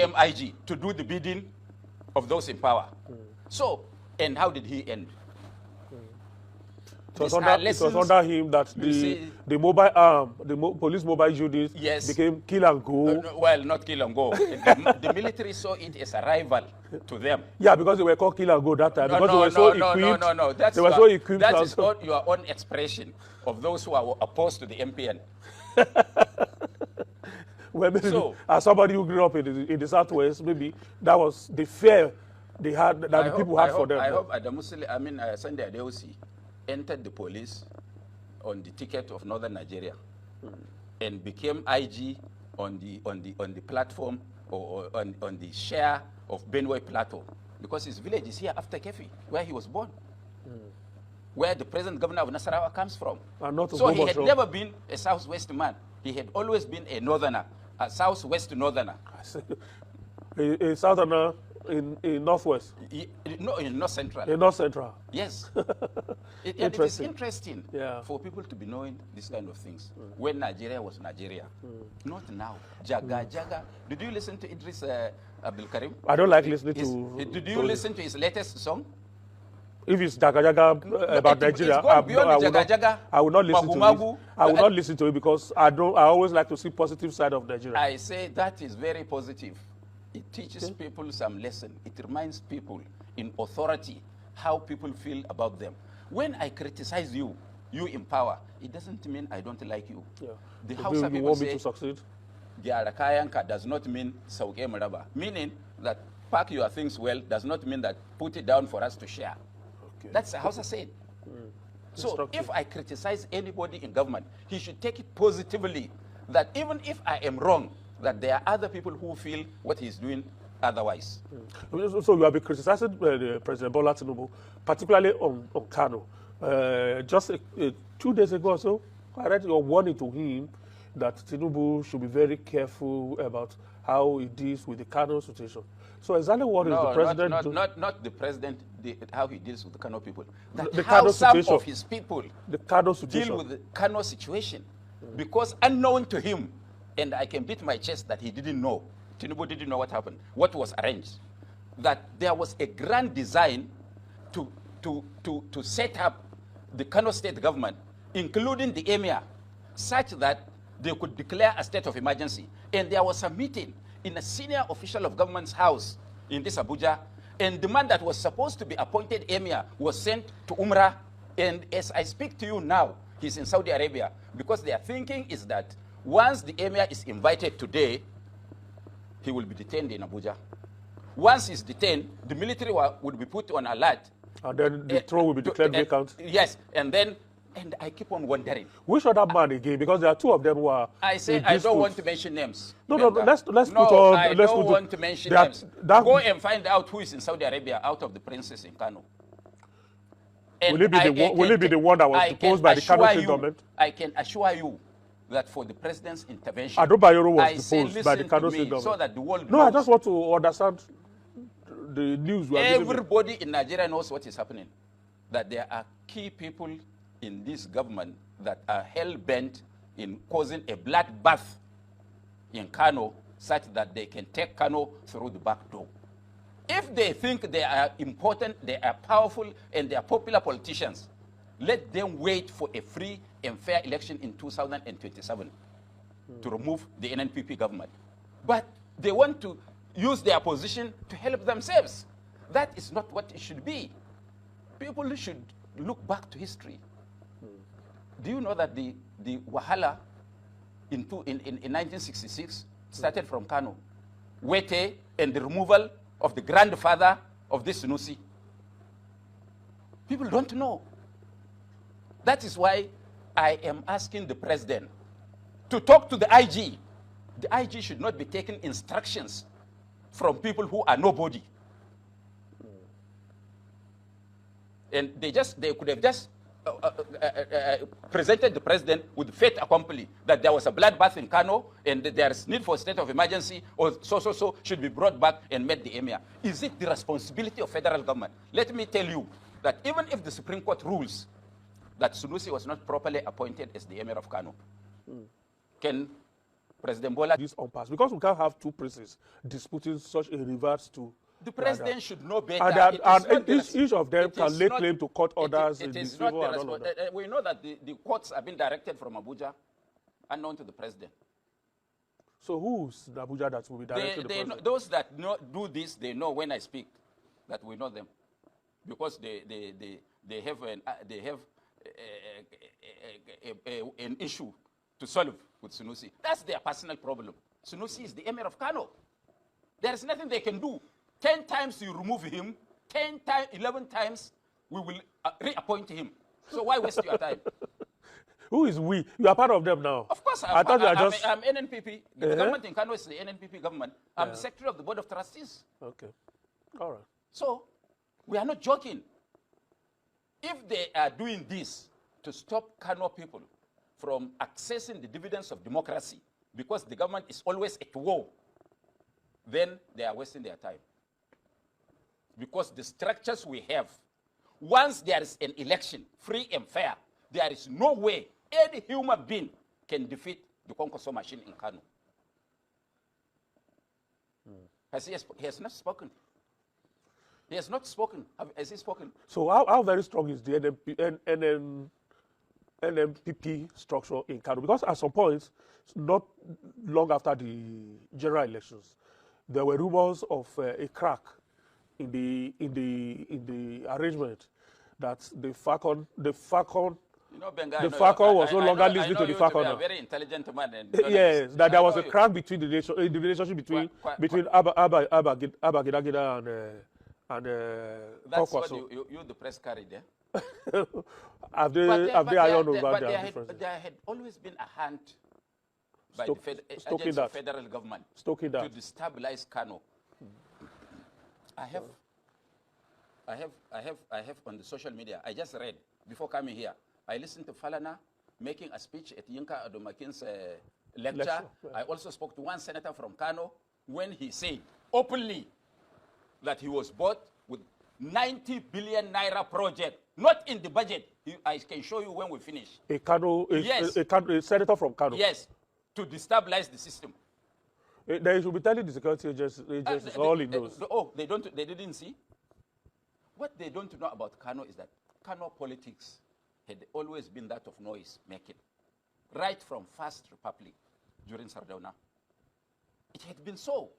became IG to do the bidding of those in power. So, and how did he end? It was under him that the mobile arm, police mobile units became kill and go. Well, not kill and go. The military saw it as a rival to them. Yeah, because they were called kill and go that time. Because they were so equipped. No. They were so equipped. That is not your own expression of those who are opposed to the MPN. Well, maybe as somebody who grew up in the Southwest, maybe that was the fear they had, that the people had for them. I hope Sunday Adeosi entered the police on the ticket of Northern Nigeria and became IG on the platform or on the share of Benue Plateau, because his village is here after Kefi, where he was born, where the present governor of Nasarawa comes from. So he had never been a Southwest man. He had always been a northerner, a Southwest northerner. A southerner in Northwest? No, in North Central. In North Central? Yes. It is interesting for people to be knowing this kind of things. When Nigeria was Nigeria. Not now. Jaga. Did you listen to Idris Abdul Karim? I don't like listening to... Did you listen to his latest song? If it's Jaga about Nigeria, I will not listen to it. I will not listen to it because I always like to see positive side of Nigeria. I say that is very positive. It teaches people some lesson. It reminds people in authority how people feel about them. When I criticize you in power, it doesn't mean I don't like you. Yeah. The Hausa people say, to succeed? does not mean sauke maraba. Meaning that pack your things well does not mean that put it down for us to share. Okay. That's the Hausa saying. So if I criticize anybody in government, he should take it positively, that even if I am wrong, that there are other people who feel what he's doing otherwise. So you have been criticizing President Bola Tinubu, particularly on Kano. Just 2 days ago or so, I read your warning to him that Tinubu should be very careful about how he deals with the Kano situation. So exactly what is the president not the president, how he deals with the Kano people. The how Kano some situation. of his people deal with the Kano situation. Because unknown to him, and I can beat my chest that he didn't know. Tinubu didn't know what happened, what was arranged. That there was a grand design to set up the Kano state government, including the emir, such that they could declare a state of emergency. And there was a meeting in a senior official of government's house in this Abuja, and the man that was supposed to be appointed emir was sent to Umrah. And as I speak to you now, he's in Saudi Arabia, because their thinking is that once the emir is invited today, he will be detained in Abuja. Once he's detained, the military would be put on alert. And then the throne will be declared vacant. Yes, and I keep on wondering. Which other man again? Because there are two of them who are... I say I don't want to mention names. No, let's put on... I don't want to mention names. Go and find out who is in Saudi Arabia out of the princes in Kano. Will it be the one that was proposed by the Kano state government? I can assure you that for the president's intervention, Adobayoro was proposed by the Kano state government. So that the world knows. I just want to understand the news. Everybody in Nigeria knows what is happening. That there are key people in this government that are hell-bent in causing a bloodbath in Kano, such that they can take Kano through the back door. If they think they are important, they are powerful, and they are popular politicians, let them wait for a free and fair election in 2027 to remove the NNPP government. But they want to use their position to help themselves. That is not what it should be. People should look back to history. Do you know that the Wahala in 1966 started from Kano? Wete and the removal of the grandfather of this Sanusi. People don't know. That is why I am asking the president to talk to the IG. The IG should not be taking instructions from people who are nobody. And they could have just presented the president with fait accompli that there was a bloodbath in Kano and there is need for a state of emergency, or so should be brought back and met the emir. Is it the responsibility of federal government? Let me tell you that even if the Supreme Court rules that Sanusi was not properly appointed as the emir of Kano, can President Bola. This impasse, because we can't have two princes disputing such a reverse to The president should know better. And each of them can lay claim to court orders in this favor and all of that. We know that the courts have been directed from Abuja, unknown to the president. So who's the Abuja that will be directed to the president? Those that do this, they know when I speak that we know them, because they have an issue to solve with Sanusi. That's their personal problem. Sanusi is the Emir of Kano. There is nothing they can do. 10 times you remove him, 11 times we will reappoint him. So why waste your time? Who is we? You are part of them now. Of course, I'm NNPP. The government in Kano is the NNPP government. I'm the secretary of the board of trustees. Okay. All right. So we are not joking. If they are doing this to stop Kano people from accessing the dividends of democracy, because the government is always at war, then they are wasting their time. Because the structures we have, once there is an election, free and fair, there is no way any human being can defeat the Konkoso machine in Kano. He has not spoken. He has not spoken. Has he spoken? So how very strong is the NNPP structure in Kano? Because at some point, not long after the general elections, there were rumors of a crack in the arrangement that the Falcon was no longer listening to the Falcon. A very intelligent man. Yes, that there was a crack between the relationship between Abba Gidagida and that's what you the press carried there. Have they ironed over their differences? But there had always been a hand by the federal government to destabilize Kano. I have on the social media, I just read before coming here, I listened to Falana making a speech at Yinka Adomakin's lecture. I also spoke to one senator from Kano when he said openly that he was bought with 90 billion naira project, not in the budget. I can show you when we finish. A senator from Kano. Yes, to destabilize the system. They should be telling the security agencies all he knows. They didn't see? What they don't know about Kano is that Kano politics had always been that of noise making. Right from First Republic during Sardauna. It had been so.